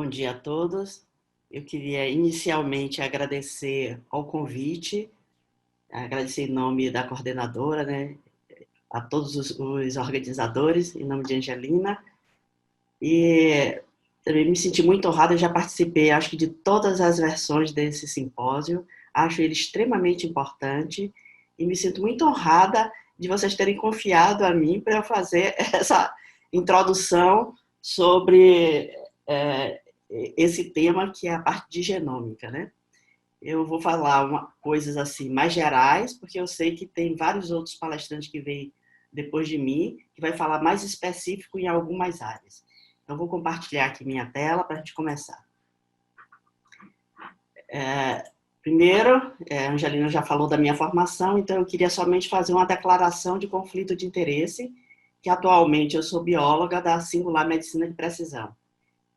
Bom dia a todos. Eu queria inicialmente agradecer ao convite, agradecer em nome da coordenadora, né, a todos os organizadores, em nome de Angelina, e também me senti muito honrada, eu já participei, acho que de todas as versões desse simpósio, acho ele extremamente importante, e me sinto muito honrada de vocês terem confiado a mim para eu fazer essa introdução sobre esse tema que é a parte de genômica, né? Eu vou falar coisas assim mais gerais, porque eu sei que tem vários outros palestrantes que vêm depois de mim, que vai falar mais específico em algumas áreas. Então, vou compartilhar aqui minha tela para a gente começar. Primeiro, a Angelina já falou da minha formação, então eu queria somente fazer uma declaração de conflito de interesse, que atualmente eu sou bióloga da Singular Medicina de Precisão.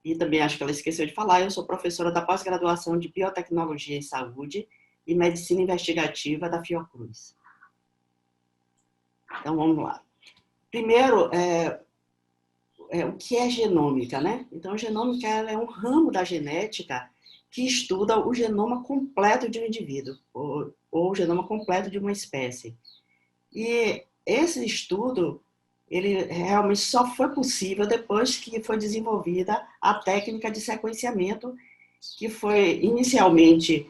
E também acho que ela esqueceu de falar, eu sou professora da pós-graduação de Biotecnologia em Saúde e Medicina Investigativa da Fiocruz. Então, vamos lá. Primeiro, o que é genômica, né? Então, genômica é um ramo da genética que estuda o genoma completo de um indivíduo, ou o genoma completo de uma espécie. E esse estudo, ele realmente só foi possível depois que foi desenvolvida a técnica de sequenciamento, que foi inicialmente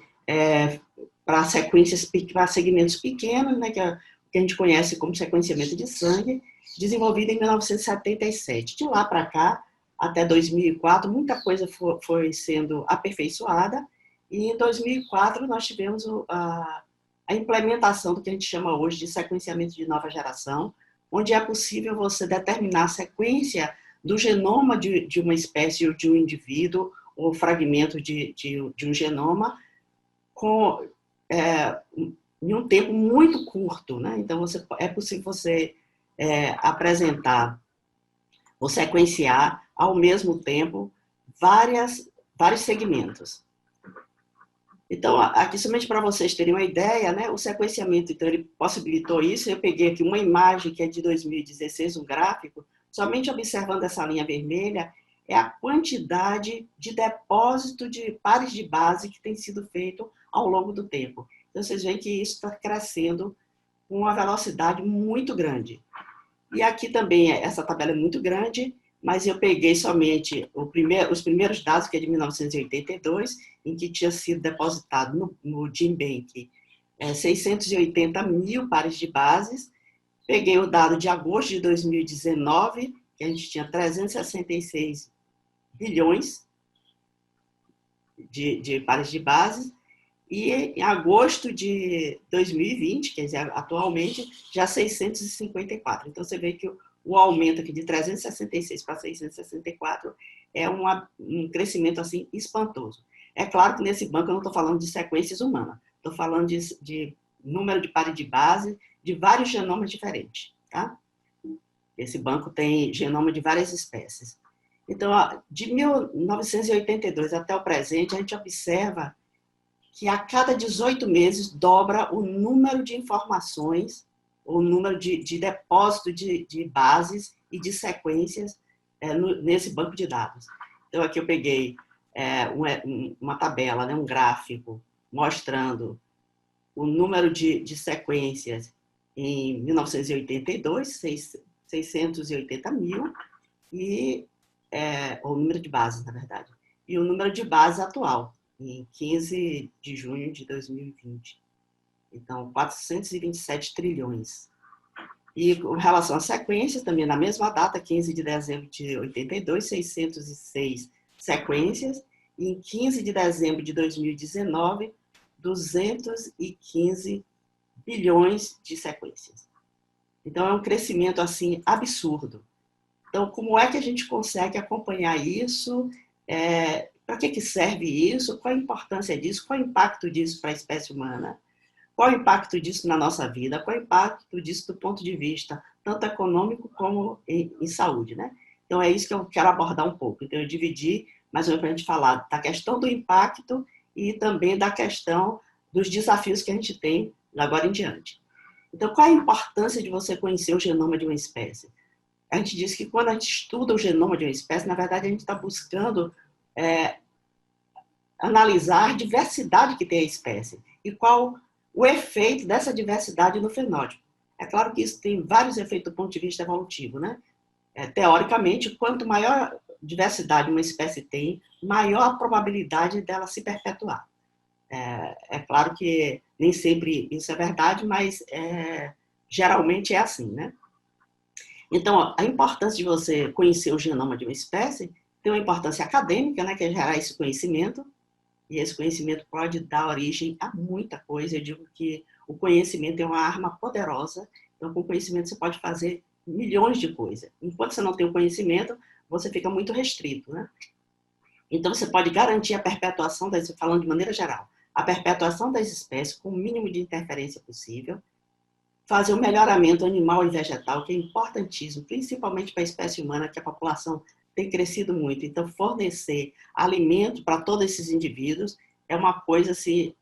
para segmentos pequenos, né, que a gente conhece como sequenciamento de sangue, desenvolvida em 1977. De lá para cá, até 2004, muita coisa foi sendo aperfeiçoada, e em 2004 nós tivemos a implementação do que a gente chama hoje de sequenciamento de nova geração, onde é possível você determinar a sequência do genoma de uma espécie ou de um indivíduo, ou fragmento de um genoma, em um tempo muito curto, né? Então, é possível você apresentar ou sequenciar ao mesmo tempo vários segmentos. Então, aqui, somente para vocês terem uma ideia, né, o sequenciamento, então, ele possibilitou isso. Eu peguei aqui uma imagem que é de 2016, um gráfico, somente observando essa linha vermelha, é a quantidade de depósito de pares de base que tem sido feito ao longo do tempo. Então, vocês veem que isso está crescendo com uma velocidade muito grande. E aqui também, essa tabela é muito grande, mas eu peguei somente os primeiros dados, que é de 1982, em que tinha sido depositado no GenBank 680 mil pares de bases. Peguei o dado de agosto de 2019, que a gente tinha 366 bilhões de pares de bases, e em agosto de 2020, quer dizer, atualmente, já 654. Então, você vê que o aumento aqui de 366 para 664 é um crescimento assim espantoso. É claro que nesse banco eu não estou falando de sequências humanas, estou falando de número de pares de base de vários genomas diferentes. Tá? Esse banco tem genoma de várias espécies. Então, de 1982 até o presente, a gente observa que a cada 18 meses dobra o número de informações, o número de depósito de bases e de sequências nesse banco de dados. Então, aqui eu peguei uma tabela, né, um gráfico, mostrando o número de sequências em 1982, 680 mil, e o número de bases, na verdade, e o número de bases atual, em 15 de junho de 2020. Então, 427 trilhões. E com relação às sequências, também na mesma data, 15 de dezembro de 82, 606 sequências. E em 15 de dezembro de 2019, 215 bilhões de sequências. Então, é um crescimento assim absurdo. Então, como é que a gente consegue acompanhar isso? Para que serve isso? Qual a importância disso? Qual o impacto disso para a espécie humana? Qual o impacto disso na nossa vida? Qual o impacto disso do ponto de vista tanto econômico como em saúde, né? Então, é isso que eu quero abordar um pouco. Então, eu dividi, mais ou menos, para a gente falar da questão do impacto e também da questão dos desafios que a gente tem agora em diante. Então, qual é a importância de você conhecer o genoma de uma espécie? A gente diz que quando a gente estuda o genoma de uma espécie, na verdade, a gente está buscando analisar a diversidade que tem a espécie e qual o efeito dessa diversidade no fenótipo. É claro que isso tem vários efeitos do ponto de vista evolutivo, né? Teoricamente, quanto maior diversidade uma espécie tem, maior a probabilidade dela se perpetuar. É claro que nem sempre isso é verdade, mas geralmente é assim, né? Então, a importância de você conhecer o genoma de uma espécie tem uma importância acadêmica, né, que é gerar esse conhecimento, e esse conhecimento pode dar origem a muita coisa. Eu digo que o conhecimento é uma arma poderosa, então com o conhecimento você pode fazer milhões de coisas. Enquanto você não tem o conhecimento, você fica muito restrito, né? Então você pode garantir a perpetuação, falando de maneira geral, a perpetuação das espécies com o mínimo de interferência possível, fazer o melhoramento animal e vegetal, que é importantíssimo, principalmente para a espécie humana, que a população tem crescido muito. Então, fornecer alimento para todos esses indivíduos é uma coisa assim,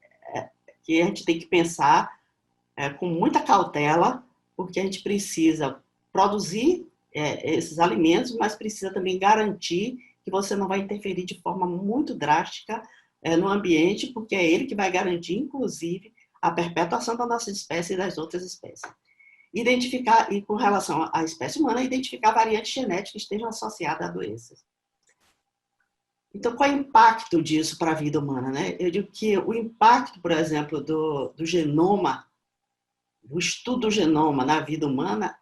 que a gente tem que pensar com muita cautela, porque a gente precisa produzir esses alimentos, mas precisa também garantir que você não vai interferir de forma muito drástica no ambiente, porque é ele que vai garantir, inclusive, a perpetuação da nossa espécie e das outras espécies. Identificar, e com relação à espécie humana, identificar variantes genéticas que estejam associadas a doenças. Então, qual é o impacto disso para a vida humana, né? Eu digo que o impacto, por exemplo, do genoma, do estudo do genoma na vida humana,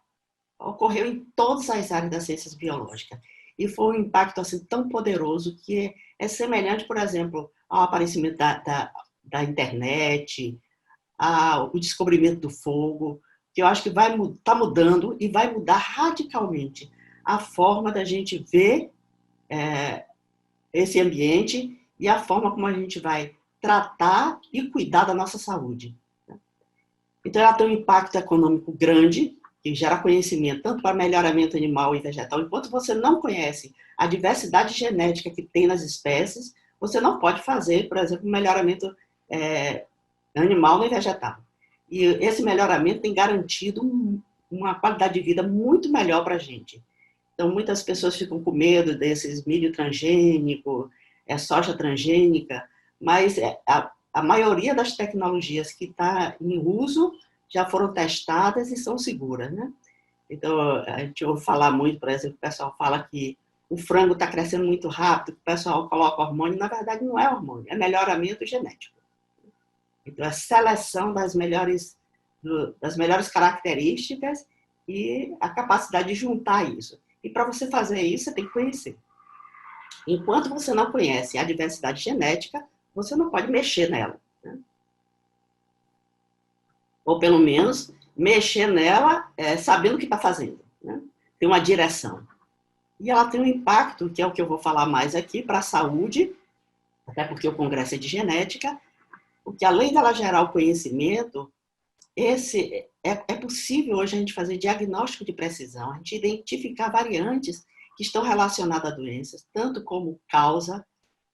ocorreu em todas as áreas das ciências biológicas. E foi um impacto assim, tão poderoso que é semelhante, por exemplo, ao aparecimento da internet, o descobrimento do fogo, que eu acho que vai estar mudando e vai mudar radicalmente a forma da gente ver esse ambiente e a forma como a gente vai tratar e cuidar da nossa saúde. Então, ela tem um impacto econômico grande, que gera conhecimento tanto para melhoramento animal e vegetal. Enquanto você não conhece a diversidade genética que tem nas espécies, você não pode fazer, por exemplo, melhoramento animal nem vegetal. E esse melhoramento tem garantido uma qualidade de vida muito melhor para a gente. Então, muitas pessoas ficam com medo desses milho transgênico, soja transgênica, mas a maioria das tecnologias que está em uso já foram testadas e são seguras, né? Então, a gente ouve falar muito, por exemplo, o pessoal fala que o frango está crescendo muito rápido, o pessoal coloca hormônio, na verdade não é hormônio, é melhoramento genético. Então, a seleção das melhores características e a capacidade de juntar isso. E para você fazer isso, você tem que conhecer. Enquanto você não conhece a diversidade genética, você não pode mexer nela, né? Ou pelo menos mexer nela sabendo o que está fazendo, né? Tem uma direção. E ela tem um impacto, que é o que eu vou falar mais aqui, para a saúde, até porque o congresso é de genética, porque além dela gerar o conhecimento, é possível hoje a gente fazer diagnóstico de precisão, a gente identificar variantes que estão relacionadas a doenças, tanto como causa,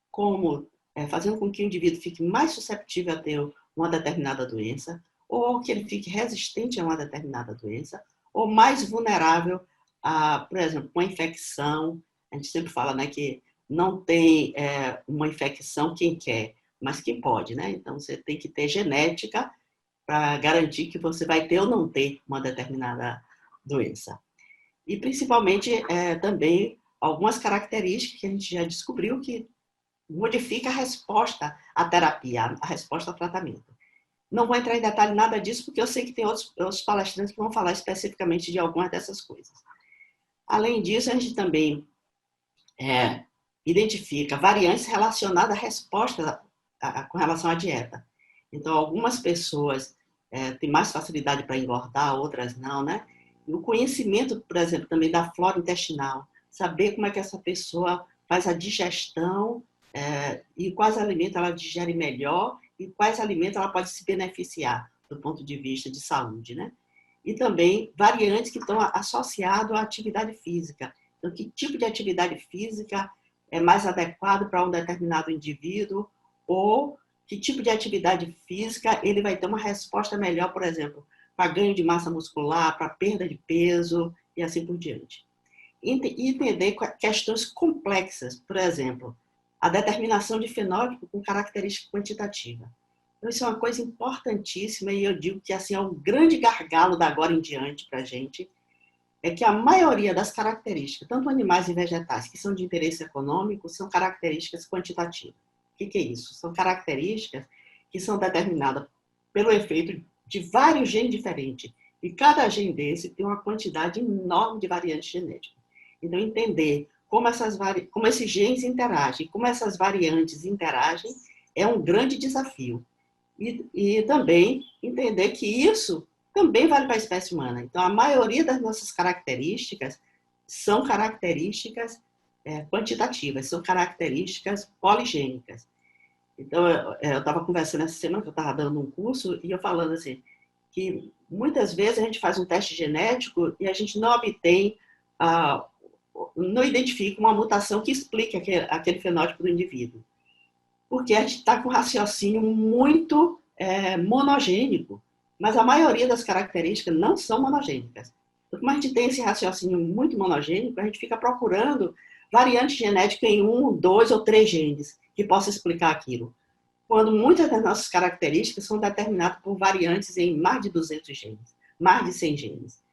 como fazendo com que o indivíduo fique mais susceptível a ter uma determinada doença, ou que ele fique resistente a uma determinada doença, ou mais vulnerável a, por exemplo, uma infecção. A gente sempre fala, né, que não tem uma infecção quem quer, mas quem pode, né? Então, você tem que ter genética para garantir que você vai ter ou não ter uma determinada doença. E, principalmente, também algumas características que a gente já descobriu que modifica a resposta à terapia, a resposta ao tratamento. Não vou entrar em detalhe nada disso, porque eu sei que tem outros palestrantes que vão falar especificamente de algumas dessas coisas. Além disso, a gente também identifica variantes relacionadas à resposta com relação à dieta. Então, algumas pessoas têm mais facilidade para engordar, outras não, né? E o conhecimento, por exemplo, também da flora intestinal, saber como é que essa pessoa faz a digestão e quais alimentos ela digere melhor e quais alimentos ela pode se beneficiar do ponto de vista de saúde, né? E também variantes que estão associadas à atividade física. Então, que tipo de atividade física é mais adequado para um determinado indivíduo, ou que tipo de atividade física ele vai ter uma resposta melhor, por exemplo, para ganho de massa muscular, para perda de peso e assim por diante. E entender questões complexas, por exemplo, a determinação de fenótipo com característica quantitativa. Então, isso é uma coisa importantíssima e eu digo que assim, é um grande gargalo da agora em diante para a gente, é que a maioria das características, tanto animais e vegetais, que são de interesse econômico, são características quantitativas. O que é isso? São características que são determinadas pelo efeito de vários genes diferentes. E cada gene desse tem uma quantidade enorme de variantes genéticas. Então, entender como esses genes interagem, como essas variantes interagem, é um grande desafio. E também entender que isso também vale para a espécie humana. Então, a maioria das nossas características são características quantitativas, são características poligênicas. Então, eu estava conversando essa semana, que eu estava dando um curso, e eu falando assim, que muitas vezes a gente faz um teste genético e a gente não obtém, não identifica uma mutação que explique aquele fenótipo do indivíduo. Porque a gente está com um raciocínio muito monogênico, mas a maioria das características não são monogênicas. Então, como a gente tem esse raciocínio muito monogênico, a gente fica procurando variantes genéticas em 1, 2 ou 3 genes que possa explicar aquilo. Quando muitas das nossas características são determinadas por variantes em mais de 200 genes, mais de 100 genes.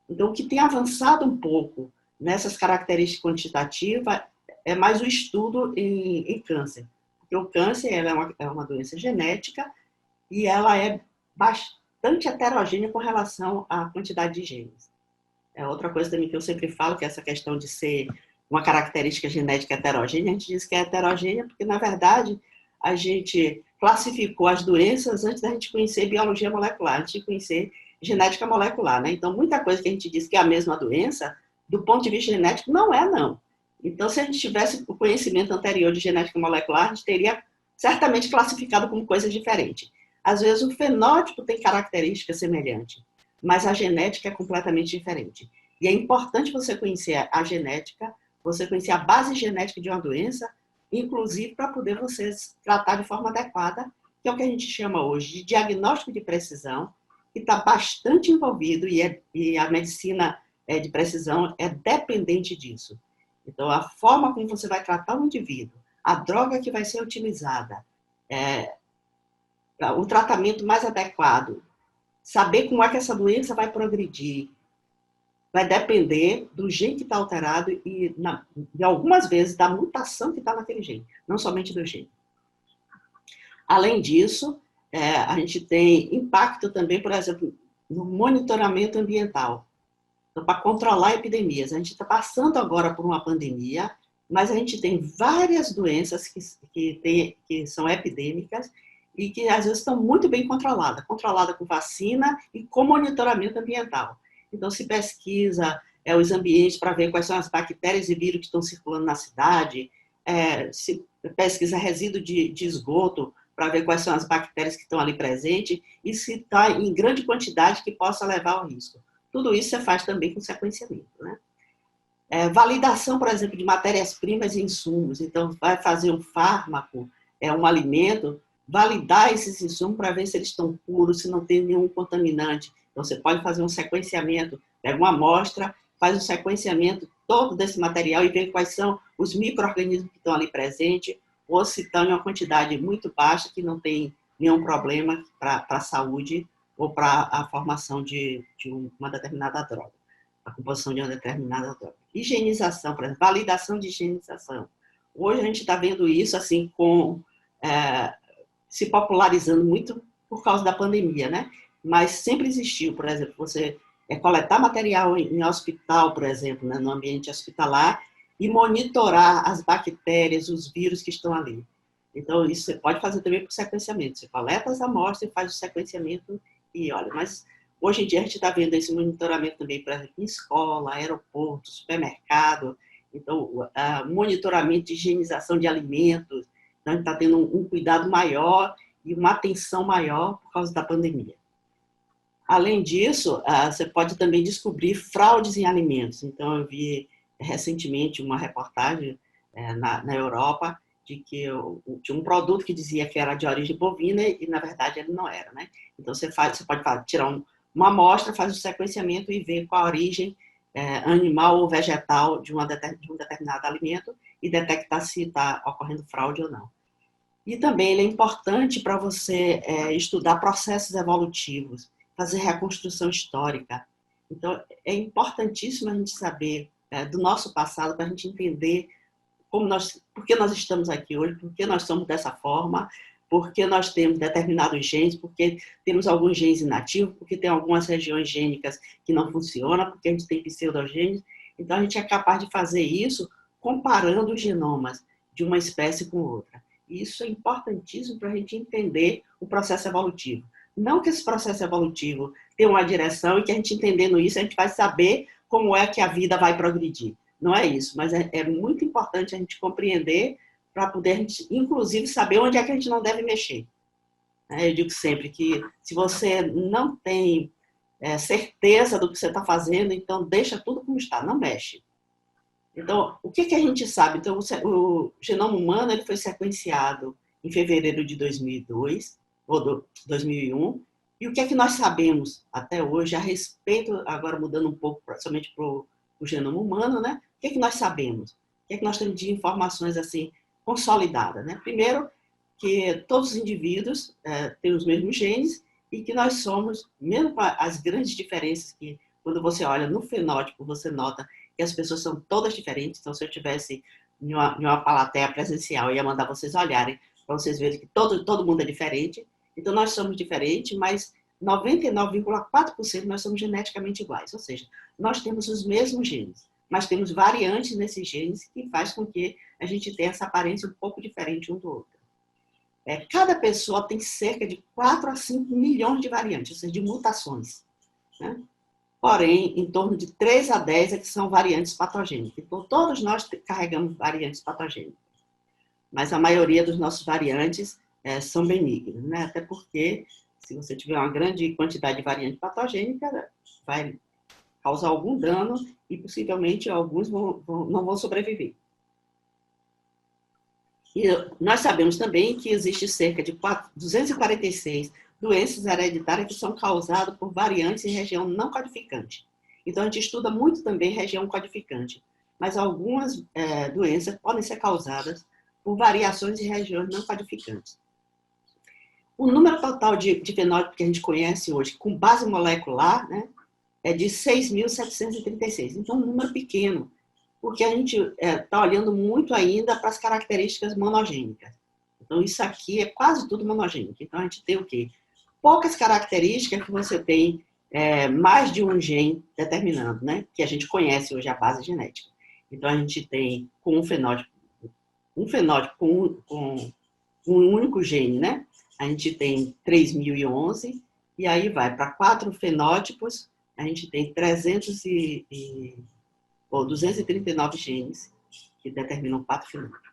Então, o que tem avançado um pouco nessas características quantitativas é mais o estudo em câncer. Porque o câncer é uma doença genética e ela é bastante heterogênea com relação à quantidade de genes. É outra coisa também que eu sempre falo, que é essa questão de ser uma característica genética heterogênea. A gente diz que é heterogênea porque, na verdade, a gente classificou as doenças antes da gente conhecer biologia molecular, antes de conhecer genética molecular, né? Então, muita coisa que a gente diz que é a mesma doença, do ponto de vista genético, não é, não. Então, se a gente tivesse o conhecimento anterior de genética molecular, a gente teria certamente classificado como coisas diferentes. Às vezes, o fenótipo tem características semelhantes, mas a genética é completamente diferente. E é importante você conhecer a genética, você conhecer a base genética de uma doença, inclusive para poder você tratar de forma adequada, que é o que a gente chama hoje de diagnóstico de precisão, que está bastante envolvido e a medicina de precisão é dependente disso. Então, a forma como você vai tratar o indivíduo, a droga que vai ser utilizada, o tratamento mais adequado, saber como é que essa doença vai progredir, vai depender do gene que está alterado e, algumas vezes, da mutação que está naquele gene, não somente do gene. Além disso, a gente tem impacto também, por exemplo, no monitoramento ambiental. Então, para controlar epidemias. A gente está passando agora por uma pandemia, mas a gente tem várias doenças que são epidêmicas e que, às vezes, estão muito bem controladas. Controlada com vacina e com monitoramento ambiental. Então, se pesquisa os ambientes para ver quais são as bactérias e vírus que estão circulando na cidade, se pesquisa resíduo de esgoto para ver quais são as bactérias que estão ali presentes e se está em grande quantidade que possa levar ao risco. Tudo isso você faz também com sequenciamento, né? Validação, por exemplo, de matérias-primas e insumos. Então, vai fazer um fármaco, um alimento, validar esses insumos para ver se eles estão puros, se não tem nenhum contaminante. Então, você pode fazer um sequenciamento, pega uma amostra, faz um sequenciamento todo desse material e vê quais são os micro-organismos que estão ali presentes, ou se estão em uma quantidade muito baixa, que não tem nenhum problema para a saúde ou para a formação de uma determinada droga, a composição de uma determinada droga. Higienização, por exemplo, validação de higienização. Hoje a gente está vendo isso assim se popularizando muito por causa da pandemia, né? Mas sempre existiu, por exemplo, você coletar material em hospital, por exemplo, né, no ambiente hospitalar, e monitorar as bactérias, os vírus que estão ali. Então, isso você pode fazer também por sequenciamento. Você coleta as amostras e faz o sequenciamento e olha. Mas hoje em dia a gente está vendo esse monitoramento também, por exemplo, em escola, aeroporto, supermercado. Então, monitoramento de higienização de alimentos. Então, a gente está tendo um cuidado maior e uma atenção maior por causa da pandemia. Além disso, você pode também descobrir fraudes em alimentos. Então, eu vi recentemente uma reportagem na Europa de que tinha um produto que dizia que era de origem bovina e, na verdade, ele não era, né? Então, você pode tirar uma amostra, faz o sequenciamento e ver qual a origem animal ou vegetal de um determinado alimento e detectar se está ocorrendo fraude ou não. E também ele é importante para você estudar processos evolutivos, fazer reconstrução histórica. Então, é importantíssimo a gente saber do nosso passado para a gente entender por que nós estamos aqui hoje, por que nós somos dessa forma, por que nós temos determinados genes, porque temos alguns genes inativos, porque tem algumas regiões gênicas que não funcionam, porque a gente tem pseudogenes. Então, a gente é capaz de fazer isso comparando os genomas de uma espécie com outra. E isso é importantíssimo para a gente entender o processo evolutivo. Não que esse processo evolutivo tenha uma direção e que a gente entendendo isso, a gente vai saber como é que a vida vai progredir. Não é isso, mas é muito importante a gente compreender para poder a gente, inclusive, saber onde é que a gente não deve mexer. Eu digo sempre que se você não tem certeza do que você está fazendo, então deixa tudo como está, não mexe. Então, o que a gente sabe? Então, o genoma humano ele foi sequenciado em fevereiro de 2002, ou 2001, e o que é que nós sabemos até hoje a respeito, agora mudando um pouco somente para o genoma humano, né? O que é que nós sabemos? O que é que nós temos de informações assim consolidadas, né? Primeiro, que todos os indivíduos têm os mesmos genes e que nós somos, mesmo com as grandes diferenças que, quando você olha no fenótipo, você nota que as pessoas são todas diferentes. Então, se eu tivesse em uma plateia presencial, eu ia mandar vocês olharem, para vocês verem que todo mundo é diferente. Então, nós somos diferentes, mas 99,4% nós somos geneticamente iguais. Ou seja, nós temos os mesmos genes, mas temos variantes nesses genes que faz com que a gente tenha essa aparência um pouco diferente um do outro. Cada pessoa tem cerca de 4 a 5 milhões de variantes, ou seja, de mutações, né? Porém, em torno de 3 a 10 é que são variantes patogênicas. Então, todos nós carregamos variantes patogênicas. Mas a maioria dos nossos variantes são benignas, né? Até porque, se você tiver uma grande quantidade de variante patogênica, vai causar algum dano e, possivelmente, alguns não vão sobreviver. E nós sabemos também que existe cerca de 246 doenças hereditárias que são causadas por variantes em região não codificante. Então, a gente estuda muito também região codificante, mas algumas doenças podem ser causadas por variações em regiões não codificantes. O número total de fenótipos que a gente conhece hoje, com base molecular, né, é de 6.736. Então, um número pequeno, porque a gente está olhando muito ainda para as características monogênicas. Então, isso aqui é quase tudo monogênico. Então, a gente tem o quê? Poucas características que você tem mais de um gene determinando, né? Que a gente conhece hoje a base genética. Então, a gente tem com um fenótipo com um único gene, né? A gente tem 3.011, e aí vai para 4 fenótipos, a gente tem 239 genes que determinam 4 fenótipos.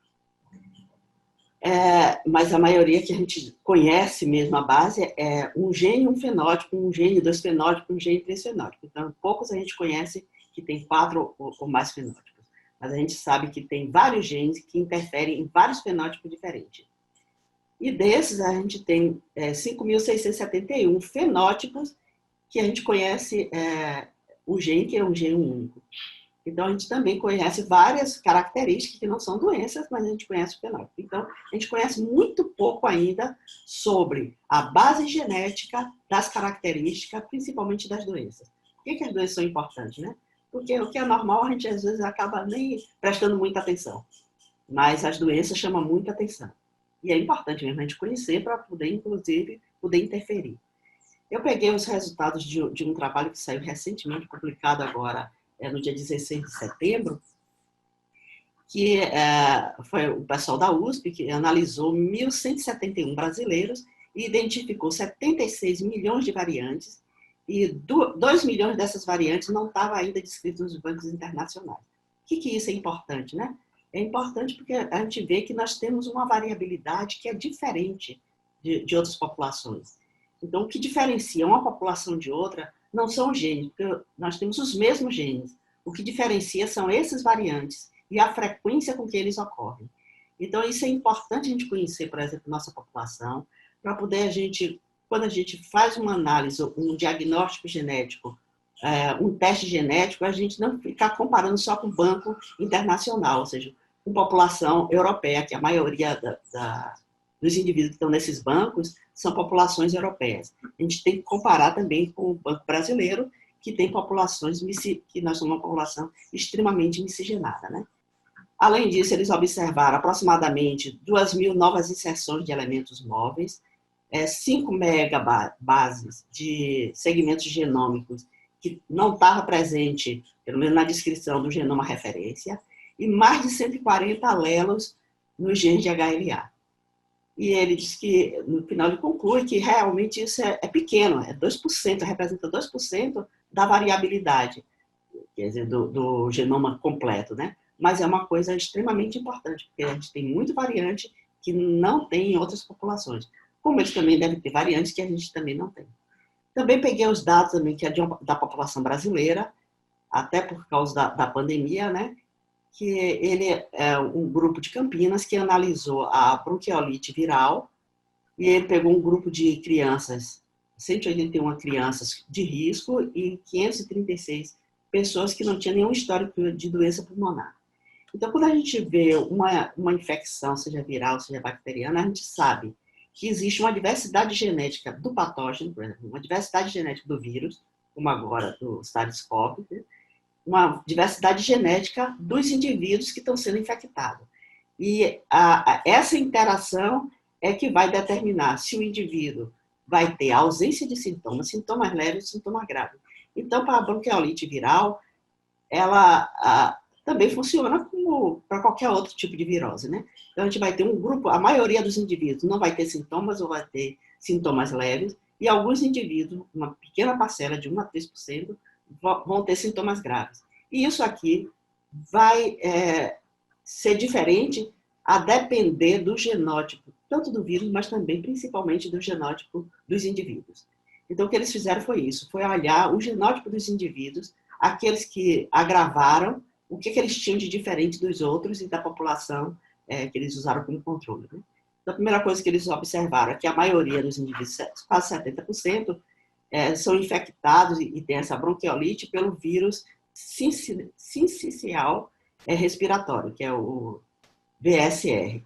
Mas a maioria que a gente conhece mesmo, a base, é um gene, um fenótipo, um gene, 2 fenótipos, um gene, 3 fenótipos. Então, poucos a gente conhece que tem 4 ou mais fenótipos. Mas a gente sabe que tem vários genes que interferem em vários fenótipos diferentes. E desses, a gente tem 5.671 fenótipos que a gente conhece o gene, que é um gene único. Então, a gente também conhece várias características que não são doenças, mas a gente conhece o fenótipo. Então, a gente conhece muito pouco ainda sobre a base genética das características, principalmente das doenças. Por que as doenças são importantes, né? Porque o que é normal, a gente às vezes acaba nem prestando muita atenção. Mas as doenças chamam muita atenção. E é importante mesmo a gente conhecer para poder, inclusive, interferir. Eu peguei os resultados de um trabalho que saiu recentemente, publicado agora, no dia 16 de setembro, que foi o pessoal da USP, que analisou 1.171 brasileiros e identificou 76 milhões de variantes, e 2 milhões dessas variantes não estavam ainda descritas nos bancos internacionais. O que isso é importante, né? É importante porque a gente vê que nós temos uma variabilidade que é diferente de outras populações. Então, o que diferencia uma população de outra não são os genes, porque nós temos os mesmos genes. O que diferencia são esses variantes e a frequência com que eles ocorrem. Então, isso é importante a gente conhecer, por exemplo, nossa população, para poder quando a gente faz uma análise, um diagnóstico genético, um teste genético, a gente não ficar comparando só com o banco internacional, ou seja, com população europeia, que a maioria dos indivíduos que estão nesses bancos são populações europeias. A gente tem que comparar também com o Banco Brasileiro, que tem populações, que nós somos uma população extremamente miscigenada, né? Além disso, eles observaram aproximadamente 2.000 novas inserções de elementos móveis, 5 megabases de segmentos genômicos que não estava presente, pelo menos na descrição do genoma referência, e mais de 140 alelos nos genes de HLA. E ele diz que, no final, ele conclui que realmente isso é pequeno, 2%, representa 2% da variabilidade, quer dizer, do genoma completo, né? Mas é uma coisa extremamente importante, porque a gente tem muito variante que não tem em outras populações, como eles também devem ter variantes que a gente também não tem. Também peguei os dados também que é da população brasileira, até por causa da pandemia, né? Que ele é um grupo de Campinas que analisou a bronquiolite viral e ele pegou um grupo de crianças, 181 crianças de risco e 536 pessoas que não tinham nenhum histórico de doença pulmonar. Então, quando a gente vê uma infecção, seja viral, seja bacteriana, a gente sabe que existe uma diversidade genética do patógeno, por exemplo, uma diversidade genética do vírus, como agora do SARS-CoV, né? Uma diversidade genética dos indivíduos que estão sendo infectados. E essa interação é que vai determinar se o indivíduo vai ter ausência de sintomas, sintomas leves e sintomas graves. Então, para a bronquiolite viral, ela também funciona como para qualquer outro tipo de virose, né? Então, a gente vai ter um grupo, a maioria dos indivíduos não vai ter sintomas ou vai ter sintomas leves, e alguns indivíduos, uma pequena parcela de 1 a 3%, vão ter sintomas graves. E isso aqui vai ser diferente a depender do genótipo, tanto do vírus, mas também, principalmente, do genótipo dos indivíduos. Então, o que eles fizeram foi isso, foi olhar o genótipo dos indivíduos, aqueles que agravaram, o que eles tinham de diferente dos outros e da população que eles usaram como controle, né? Então, a primeira coisa que eles observaram é que a maioria dos indivíduos, quase 70%, são infectados e têm essa bronquiolite pelo vírus sincicial respiratório, que é o VSR,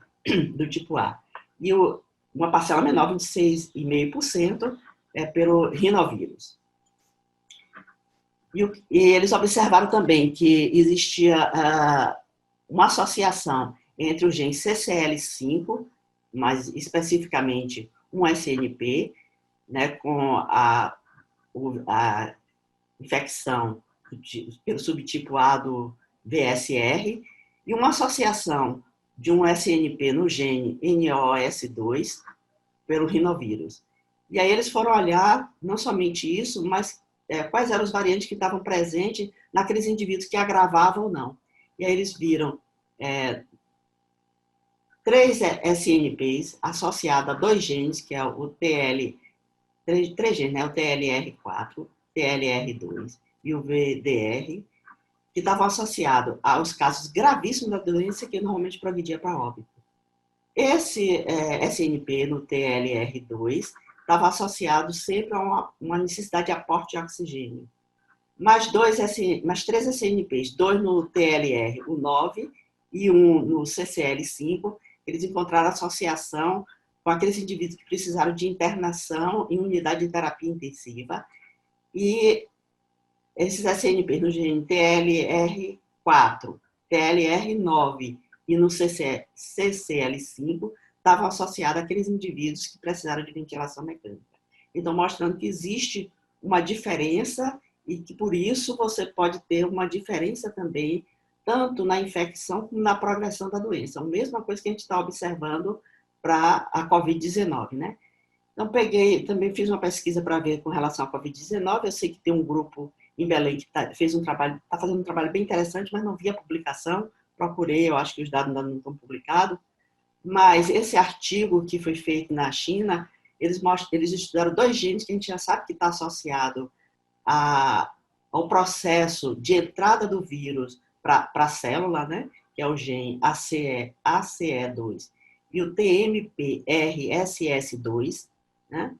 do tipo A. E uma parcela menor, 26,5%, pelo rinovírus. E eles observaram também que existia uma associação entre o gene CCL5, mais especificamente um SNP, né, com a infecção pelo subtipo A do VSR, e uma associação de um SNP no gene NOS2 pelo rinovírus. E aí eles foram olhar não somente isso, mas quais eram os variantes que estavam presentes naqueles indivíduos que agravavam ou não. E aí eles viram 3 SNPs associados a 2 genes, que é o três genes, né? O TLR4, TLR2 e o VDR, que estavam associados aos casos gravíssimos da doença que normalmente progredia para óbito. Esse SNP no TLR2 estava associado sempre a uma necessidade de aporte de oxigênio. Mais 3 SNPs, 2 no TLR, o 9, e um no CCL5, eles encontraram associação com aqueles indivíduos que precisaram de internação em unidade de terapia intensiva. E esses SNPs no gene TLR4, TLR9 e no CCL5 estavam associados àqueles indivíduos que precisaram de ventilação mecânica. Então, mostrando que existe uma diferença e que, por isso, você pode ter uma diferença também, tanto na infecção como na progressão da doença. A mesma coisa que a gente está observando para a Covid-19, né? Então, também fiz uma pesquisa para ver com relação à Covid-19. Eu sei que tem um grupo em Belém que está fazendo um trabalho bem interessante, mas não vi a publicação. Procurei, eu acho que os dados ainda não estão publicados. Mas esse artigo que foi feito na China, eles estudaram 2 genes que a gente já sabe que está associado ao processo de entrada do vírus para a célula, né? Que é o gene ACE2 e o TMPRSS2, né?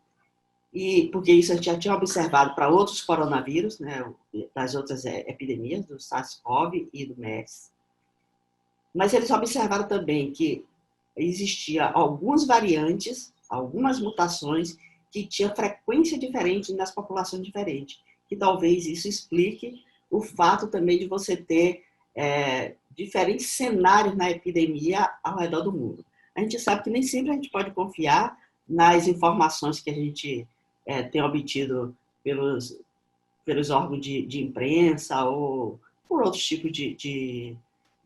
E porque isso a gente já tinha observado para outros coronavírus, né? Das outras epidemias, do SARS-CoV e do MERS. Mas eles observaram também que existia algumas variantes, algumas mutações que tinham frequência diferente nas populações diferentes. Que talvez isso explique o fato também de você ter diferentes cenários na epidemia ao redor do mundo. A gente sabe que nem sempre a gente pode confiar nas informações que a gente tem obtido pelos órgãos de imprensa ou por outros tipos de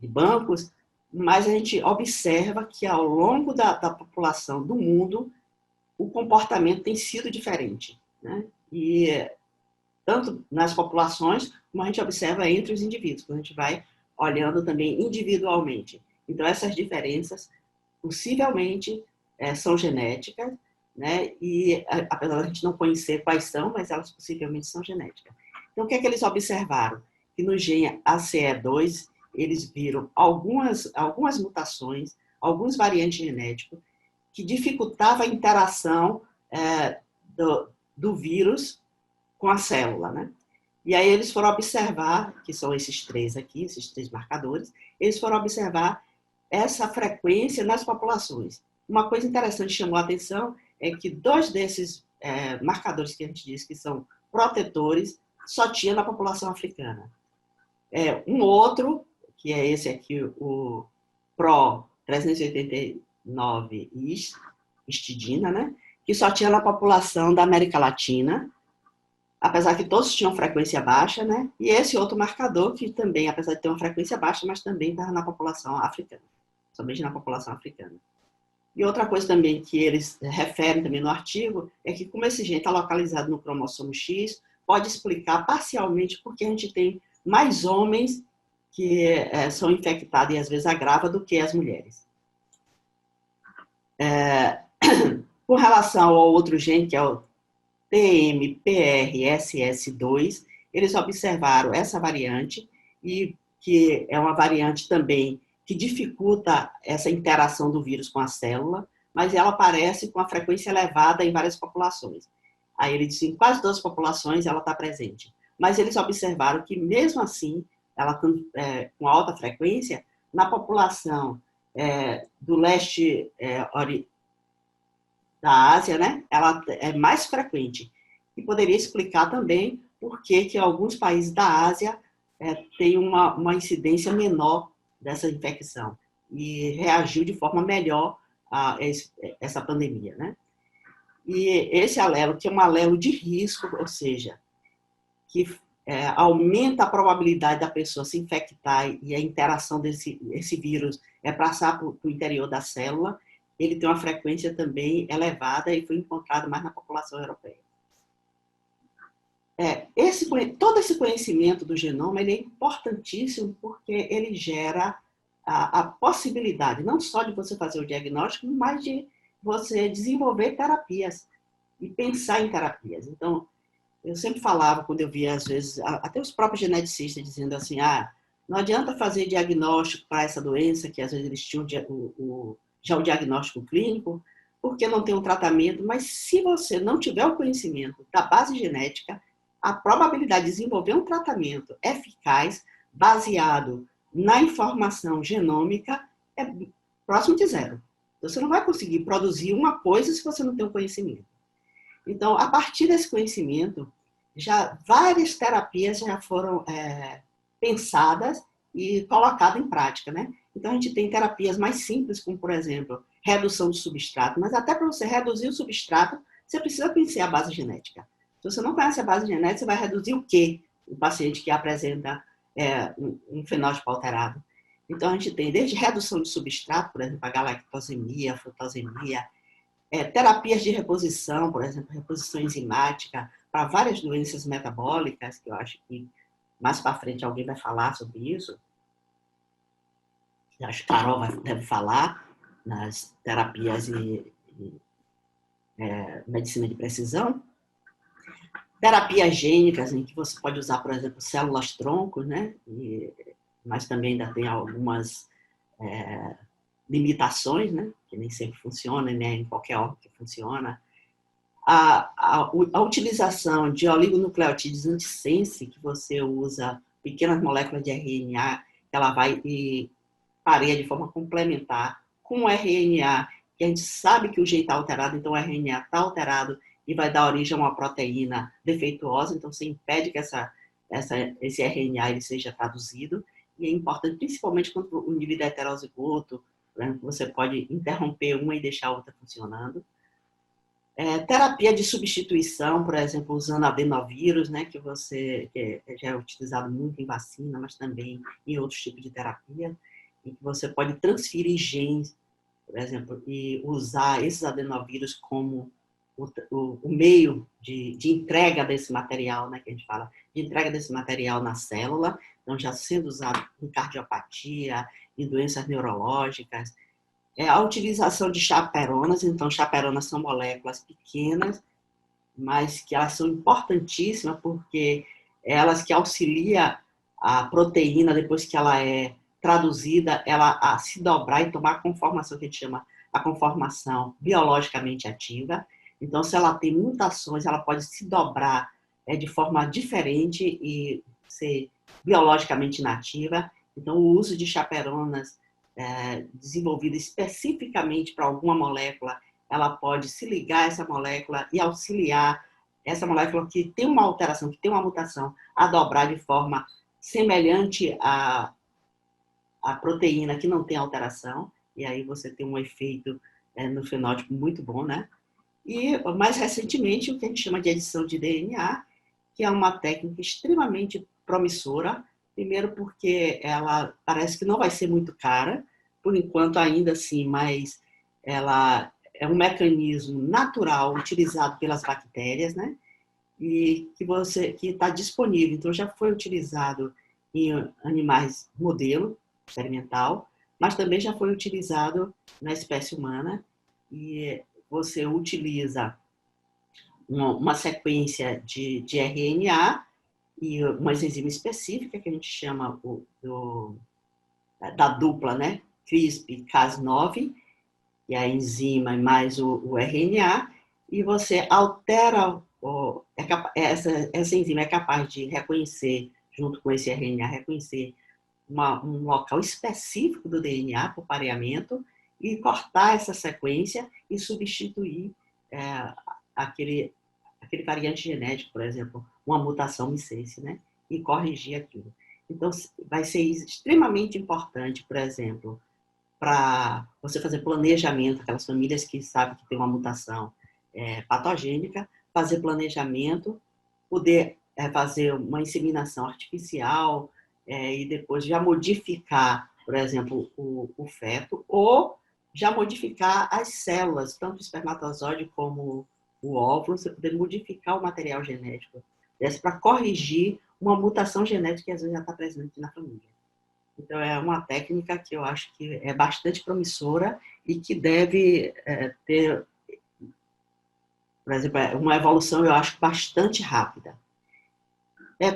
bancos, mas a gente observa que ao longo da população do mundo, o comportamento tem sido diferente, né? E tanto nas populações, como a gente observa entre os indivíduos, quando a gente vai olhando também individualmente. Então, essas diferenças possivelmente são genéticas, né? E apesar da gente não conhecer quais são, mas elas possivelmente são genéticas. Então, o que é que eles observaram? Que no gene ACE2, eles viram algumas mutações, alguns variantes genéticos, que dificultavam a interação do vírus com a célula, né? E aí eles foram observar, que são esses três aqui, esses três marcadores, eles foram observar essa frequência nas populações. Uma coisa interessante que chamou a atenção é que dois desses marcadores que a gente disse que são protetores só tinha na população africana. Um outro, que é esse aqui, o PRO 389 histidina, né? Que só tinha na população da América Latina, apesar que todos tinham frequência baixa, né? E esse outro marcador que também, apesar de ter uma frequência baixa, mas também estava na população africana, somente na população africana. E outra coisa também que eles referem também no artigo é que como esse gene está localizado no cromossomo X, pode explicar parcialmente porque a gente tem mais homens que são infectados e às vezes agrava do que as mulheres. Com relação ao outro gene, que é o TMPRSS2, eles observaram essa variante, e que é uma variante também que dificulta essa interação do vírus com a célula, mas ela aparece com a frequência elevada em várias populações. Aí ele disse, em quase todas as populações ela está presente. Mas eles observaram que, mesmo assim, ela com alta frequência, na população do leste da Ásia, né, ela é mais frequente. E poderia explicar também por que alguns países da Ásia têm uma incidência menor dessa infecção e reagiu de forma melhor a essa pandemia, né? E esse alelo, que é um alelo de risco, ou seja, que aumenta a probabilidade da pessoa se infectar e a interação desse vírus passar para o interior da célula, ele tem uma frequência também elevada e foi encontrado mais na população europeia. Todo esse conhecimento do genoma ele é importantíssimo porque ele gera a possibilidade não só de você fazer o diagnóstico, mas de você desenvolver terapias e pensar em terapias. Então, eu sempre falava, quando eu via, às vezes, até os próprios geneticistas dizendo assim, não adianta fazer diagnóstico para essa doença, que às vezes eles tinham já o diagnóstico clínico, porque não tem um tratamento, mas se você não tiver o conhecimento da base genética, a probabilidade de desenvolver um tratamento eficaz, baseado na informação genômica, é próximo de zero. Então, você não vai conseguir produzir uma coisa se você não tem o conhecimento. Então, a partir desse conhecimento, já várias terapias já foram pensadas e colocadas em prática, né? Então, a gente tem terapias mais simples, como, por exemplo, redução do substrato, mas até para você reduzir o substrato, você precisa conhecer a base genética. Se você não conhece a base genética, você vai reduzir o quê? O paciente que apresenta um fenótipo alterado. Então, a gente tem desde redução de substrato, por exemplo, a galactosemia, a frutosemia, terapias de reposição, por exemplo, reposição enzimática, para várias doenças metabólicas, que eu acho que mais para frente alguém vai falar sobre isso. Eu acho que a Carol deve falar nas terapias e medicina de precisão. Terapias gênicas, em que você pode usar, por exemplo, células-troncos, né? Mas também ainda tem algumas limitações, né? Que nem sempre funciona, né? Em qualquer órgão que funciona. A utilização de oligonucleotídeos antissense, que você usa pequenas moléculas de RNA, ela vai e pareia de forma complementar com o RNA, que a gente sabe que o gene está alterado, então o RNA está alterado e vai dar origem a uma proteína defeituosa, então você impede que esse RNA ele seja traduzido, e é importante, principalmente quando o indivíduo é heterozigoto, né, você pode interromper uma e deixar a outra funcionando. Terapia de substituição, por exemplo, usando adenovírus, né, que já é utilizado muito em vacina, mas também em outros tipos de terapia, em que você pode transferir genes, por exemplo, e usar esses adenovírus como o meio de entrega desse material, né, que a gente fala, de entrega desse material na célula, então já sendo usado em cardiopatia, em doenças neurológicas, a utilização de chaperonas. Então, chaperonas são moléculas pequenas, mas que elas são importantíssimas porque elas que auxiliam a proteína, depois que ela é traduzida, ela a se dobrar e tomar a conformação que a gente chama a conformação biologicamente ativa. Então, se ela tem mutações, ela pode se dobrar de forma diferente e ser biologicamente inativa. Então, o uso de chaperonas desenvolvida especificamente para alguma molécula, ela pode se ligar a essa molécula e auxiliar essa molécula que tem uma alteração, que tem uma mutação, a dobrar de forma semelhante à proteína que não tem alteração, e aí você tem um efeito no fenótipo muito bom, né? E, mais recentemente, o que a gente chama de edição de DNA, que é uma técnica extremamente promissora, primeiro porque ela parece que não vai ser muito cara, por enquanto ainda assim, mas ela é um mecanismo natural utilizado pelas bactérias, né? E que está disponível. Então, já foi utilizado em animais modelo experimental, mas também já foi utilizado na espécie humana, e você utiliza uma sequência de RNA e uma enzima específica que a gente chama da dupla, né? CRISPR-Cas9, que é a enzima mais o RNA, e você altera, essa enzima é capaz de reconhecer, junto com esse RNA, reconhecer um local específico do DNA por pareamento e cortar essa sequência e substituir aquele variante genético, por exemplo, uma mutação missense, né? E corrigir aquilo. Então, vai ser extremamente importante, por exemplo, para você fazer planejamento, aquelas famílias que sabem que tem uma mutação patogênica, fazer planejamento, poder fazer uma inseminação artificial e depois já modificar, por exemplo, o feto, ou já modificar as células, tanto o espermatozoide como o óvulo, você poder modificar o material genético para corrigir uma mutação genética que às vezes já está presente na família. Então, é uma técnica que eu acho que é bastante promissora e que deve ter, por exemplo, uma evolução, eu acho, bastante rápida.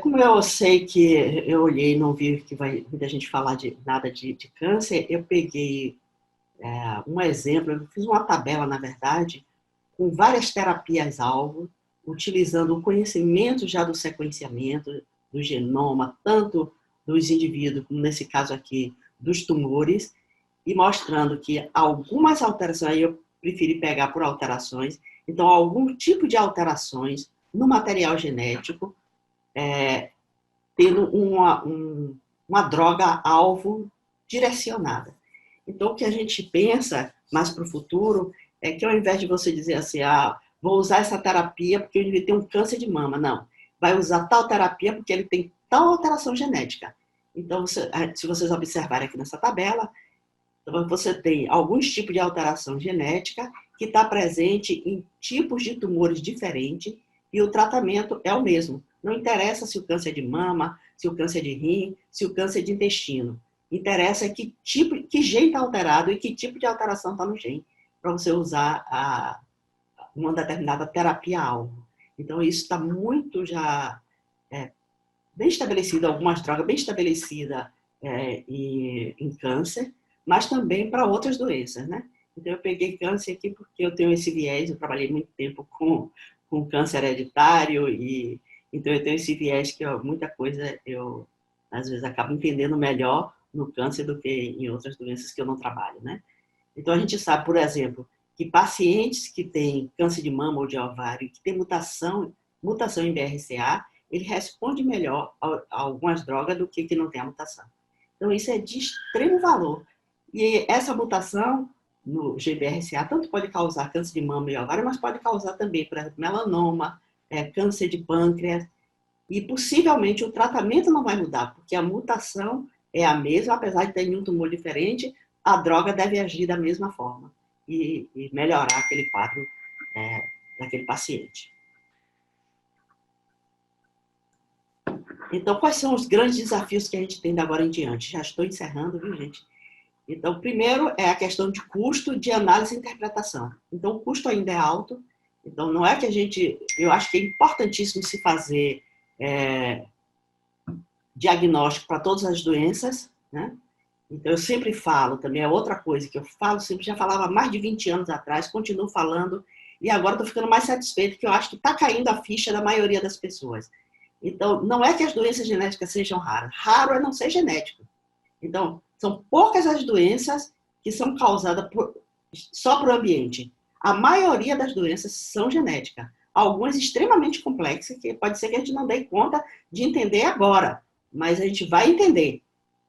Como eu sei que eu olhei e não vi que vai muita gente falar de nada de câncer, eu peguei um exemplo, eu fiz uma tabela, na verdade, com várias terapias-alvo, utilizando o conhecimento já do sequenciamento do genoma, tanto dos indivíduos, como nesse caso aqui, dos tumores, e mostrando que algumas alterações, aí eu preferi pegar por alterações, então algum tipo de alterações no material genético, tendo uma droga-alvo direcionada. Então, o que a gente pensa mais para o futuro é que, ao invés de você dizer assim, vou usar essa terapia porque ele tem um câncer de mama, não. Vai usar tal terapia porque ele tem tal alteração genética. Então, se vocês observarem aqui nessa tabela, você tem alguns tipos de alteração genética que está presente em tipos de tumores diferentes e o tratamento é o mesmo. Não interessa se o câncer é de mama, se o câncer é de rim, se o câncer é de intestino. Interessa que gene está alterado e que tipo de alteração está no gene para você usar uma determinada terapia-alvo. Então, isso está muito já bem estabelecido, algumas drogas bem estabelecidas em câncer, mas também para outras doenças, né? Então, eu peguei câncer aqui porque eu tenho esse viés, eu trabalhei muito tempo com câncer hereditário, então eu tenho esse viés que muita coisa eu, às vezes, acabo entendendo melhor no câncer do que em outras doenças que eu não trabalho, né? Então, a gente sabe, por exemplo, que pacientes que têm câncer de mama ou de ovário, que têm mutação em BRCA, ele responde melhor a algumas drogas do que não tem a mutação. Então, isso é de extremo valor. E essa mutação no GBRCA tanto pode causar câncer de mama e ovário, mas pode causar também, por exemplo, melanoma, câncer de pâncreas, e possivelmente o tratamento não vai mudar, porque a mutação é a mesma, apesar de ter um tumor diferente, a droga deve agir da mesma forma e melhorar aquele quadro daquele paciente. Então, quais são os grandes desafios que a gente tem de agora em diante? Já estou encerrando, viu, gente? Então, primeiro é a questão de custo de análise e interpretação. Então, o custo ainda é alto. Então, não é que eu acho que é importantíssimo se fazer diagnóstico para todas as doenças, né? Então, eu sempre falo, também é outra coisa que eu falo, sempre já falava há mais de 20 anos atrás, continuo falando, e agora estou ficando mais satisfeito, que eu acho que está caindo a ficha da maioria das pessoas. Então, não é que as doenças genéticas sejam raras, raro é não ser genético. Então, são poucas as doenças que são causadas só por ambiente. A maioria das doenças são genéticas. Algumas extremamente complexas, que pode ser que a gente não dê conta de entender agora, mas a gente vai entender.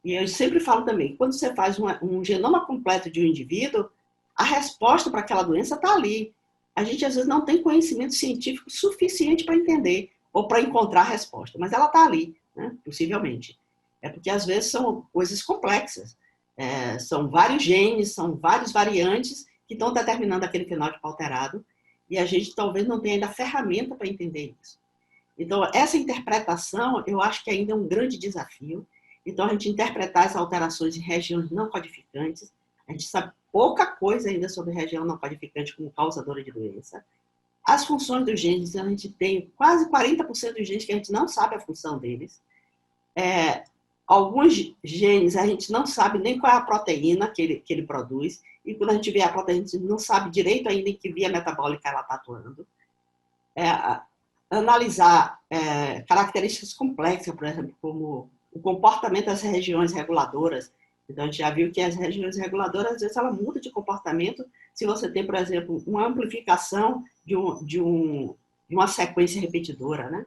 E eu sempre falo também, quando você faz um genoma completo de um indivíduo, a resposta para aquela doença está ali. A gente, às vezes, não tem conhecimento científico suficiente para entender ou para encontrar a resposta, mas ela está ali, né? Possivelmente. É porque, às vezes, são coisas complexas. São vários genes, são várias variantes que estão determinando aquele fenótipo alterado e a gente talvez não tenha ainda ferramenta para entender isso. Então, essa interpretação, eu acho que ainda é um grande desafio. Então, a gente interpretar as alterações em regiões não codificantes, a gente sabe pouca coisa ainda sobre região não codificante como causadora de doença. As funções dos genes, a gente tem quase 40% dos genes que a gente não sabe a função deles. Alguns genes a gente não sabe nem qual é a proteína que ele produz, e quando a gente vê a proteína, a gente não sabe direito ainda em que via metabólica ela está atuando. Analisar características complexas, por exemplo, como o comportamento das regiões reguladoras. Então, a gente já viu que as regiões reguladoras, às vezes, ela muda de comportamento se você tem, por exemplo, uma amplificação de uma sequência repetidora, né?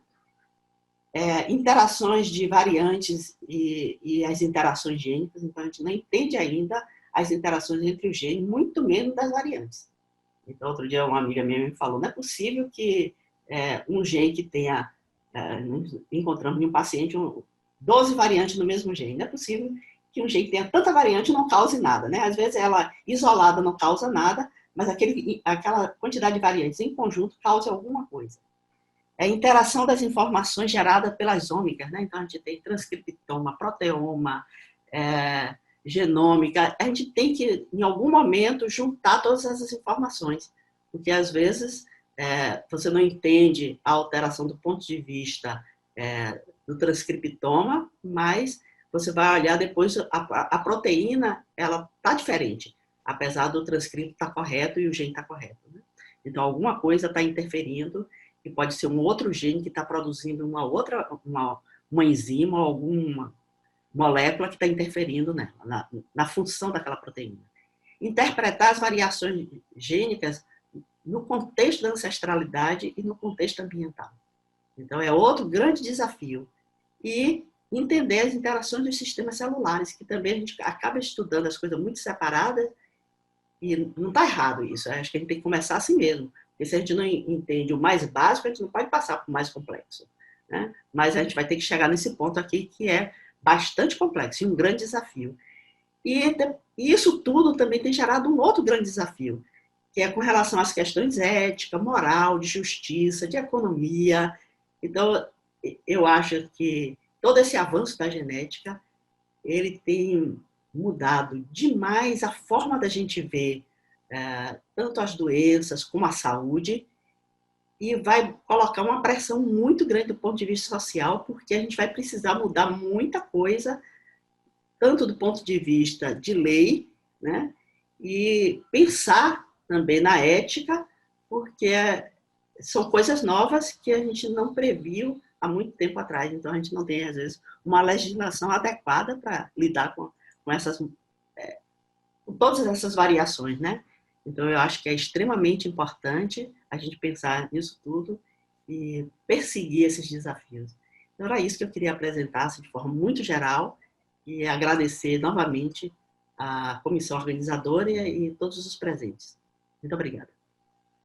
Interações de variantes e as interações gênicas, então a gente não entende ainda as interações entre os genes, muito menos das variantes. Então, outro dia uma amiga minha me falou, não é possível que um gene que tenha, encontramos em um paciente 12 variantes no mesmo gene, não é possível que um gene que tenha tanta variante não cause nada, né? Às vezes ela isolada não causa nada, mas aquela quantidade de variantes em conjunto causa alguma coisa. A interação das informações geradas pelas ômicas, né? Então, a gente tem transcriptoma, proteoma, genômica. A gente tem que, em algum momento, juntar todas essas informações, porque, às vezes, você não entende a alteração do ponto de vista do transcriptoma, mas você vai olhar depois, a proteína, ela está diferente, apesar do transcrito estar correto e o gene estar correto, né? Então, alguma coisa está interferindo, que pode ser um outro gene que está produzindo uma enzima ou alguma molécula que está interferindo na função daquela proteína. Interpretar as variações gênicas no contexto da ancestralidade e no contexto ambiental. Então, é outro grande desafio. E entender as interações dos sistemas celulares, que também a gente acaba estudando as coisas muito separadas, e não está errado isso. Acho que a gente tem que começar assim mesmo. Porque se a gente não entende o mais básico, a gente não pode passar para o mais complexo, né? Mas a gente vai ter que chegar nesse ponto aqui que é bastante complexo e um grande desafio. E isso tudo também tem gerado um outro grande desafio, que é com relação às questões ética, moral, de justiça, de economia. Então, eu acho que todo esse avanço da genética, ele tem mudado demais a forma da gente ver tanto as doenças como a saúde, e vai colocar uma pressão muito grande do ponto de vista social, porque a gente vai precisar mudar muita coisa, tanto do ponto de vista de lei, né, e pensar também na ética, porque são coisas novas que a gente não previu há muito tempo atrás. Então, a gente não tem, às vezes, uma legislação adequada para lidar com todas essas variações, né? Então, eu acho que é extremamente importante a gente pensar nisso tudo e perseguir esses desafios. Então, era isso que eu queria apresentar assim, de forma muito geral e agradecer novamente a comissão organizadora e todos os presentes. Muito obrigada.